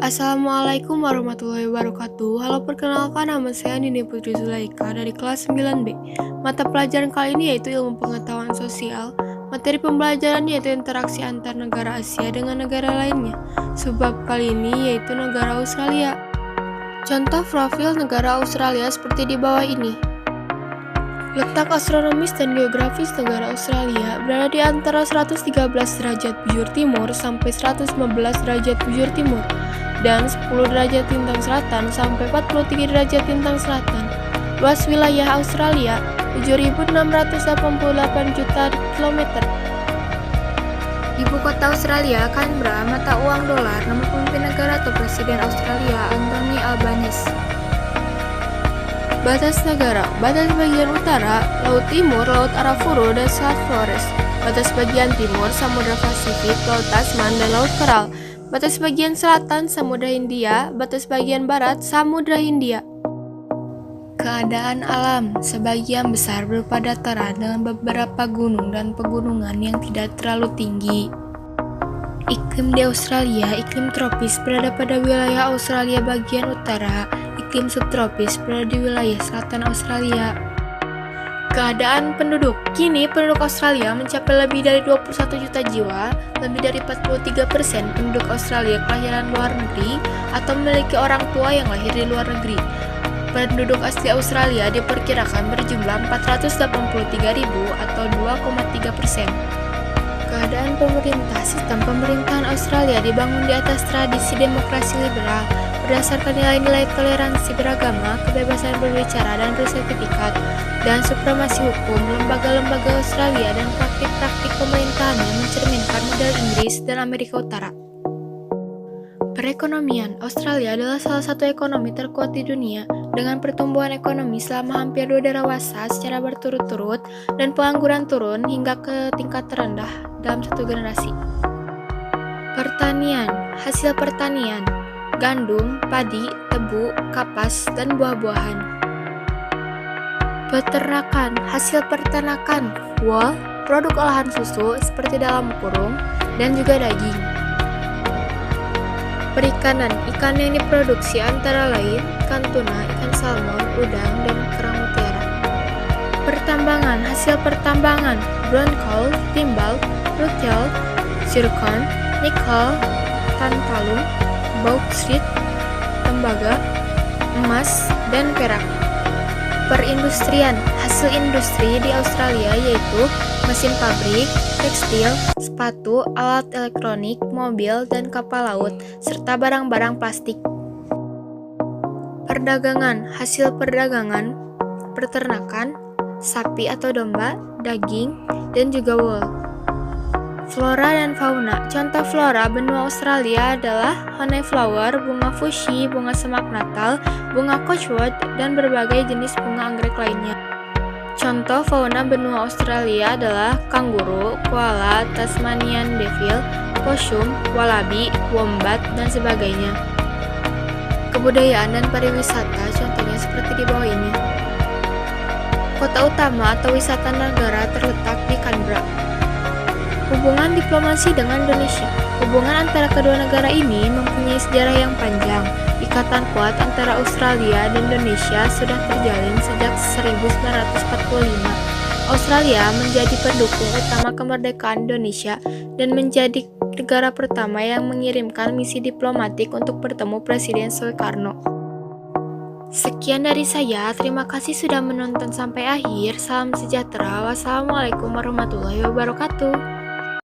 Assalamualaikum warahmatullahi wabarakatuh. Halo, perkenalkan nama saya Nini Putri Zulaika dari kelas 9B. Mata pelajaran kali ini yaitu ilmu pengetahuan sosial. Materi pembelajaran yaitu interaksi antar negara Asia dengan negara lainnya. Sebab kali ini yaitu negara Australia. Contoh profil negara Australia seperti di bawah ini. Letak astronomis dan geografis negara Australia berada di antara 113 derajat bujur timur sampai 115 derajat bujur timur dan 10 derajat lintang selatan sampai 43 derajat lintang selatan. Luas wilayah Australia 7.688 juta kilometer. Ibu kota Australia, Canberra. Mata uang dolar. Nama pemimpin negara atau presiden Australia, Anthony Albanese. Batas negara. Batas bagian utara, Laut Timur, Laut Arafura, dan South Flores. Batas bagian timur, Samudra Pasifik, Laut Tasman, dan Laut Coral. Batas bagian selatan, Samudra Hindia. Batas bagian barat, Samudra Hindia. Keadaan alam sebagian besar berupa dataran dengan beberapa gunung dan pegunungan yang tidak terlalu tinggi. Iklim di Australia, iklim tropis berada pada wilayah Australia bagian utara, iklim subtropis berada di wilayah selatan Australia. Keadaan penduduk. Kini penduduk Australia mencapai lebih dari 21 juta jiwa, lebih dari 43% penduduk Australia kelahiran luar negeri atau memiliki orang tua yang lahir di luar negeri. Penduduk asli Australia diperkirakan berjumlah 483.000 atau 2,3%. Keadaan pemerintah. Sistem pemerintahan Australia dibangun di atas tradisi demokrasi liberal berdasarkan nilai-nilai toleransi beragama, kebebasan berbicara dan bersertifikat, dan supremasi hukum. Lembaga-lembaga Australia dan praktik-praktik pemerintahannya mencerminkan model Inggris dan Amerika Utara. Perekonomian. Australia adalah salah satu ekonomi terkuat di dunia dengan pertumbuhan ekonomi selama hampir 2 derawasa secara berturut-turut dan pengangguran turun hingga ke tingkat terendah dalam satu generasi. Pertanian. Hasil pertanian: gandum, padi, tebu, kapas, dan buah-buahan. Peternakan. Hasil peternakan: wool, produk olahan susu seperti dalam kurung, dan juga daging. Perikanan. Ikan yang diproduksi antara lain ikan tuna, ikan salmon, udang, dan kerang mutiara. Pertambangan. Hasil pertambangan: brown coal, timbal, rutile, zircon, nikel, tantalum, bauxite, tembaga, emas, dan perak. Perindustrian. Hasil industri di Australia yaitu mesin pabrik, tekstil, sepatu, alat elektronik, mobil, dan kapal laut, serta barang-barang plastik. Perdagangan. Hasil perdagangan: peternakan, sapi atau domba, daging, dan juga wool. Flora dan fauna. Contoh flora benua Australia adalah honeyflower, bunga fuchsia, bunga semak natal, bunga coachwood, dan berbagai jenis bunga anggrek lainnya. Contoh fauna benua Australia adalah kanguru, koala, Tasmanian devil, possum, wallaby, wombat, dan sebagainya. Kebudayaan dan pariwisata, contohnya seperti di bawah ini. Kota utama atau wisata negara terletak di Canberra. Hubungan diplomasi dengan Indonesia. Hubungan antara kedua negara ini mempunyai sejarah yang panjang. Ikatan kuat antara Australia dan Indonesia sudah terjalin sejak 1945. Australia menjadi pendukung utama kemerdekaan Indonesia dan menjadi negara pertama yang mengirimkan misi diplomatik untuk bertemu Presiden Soekarno. Sekian dari saya, terima kasih sudah menonton sampai akhir. Salam sejahtera. Wassalamualaikum warahmatullahi wabarakatuh.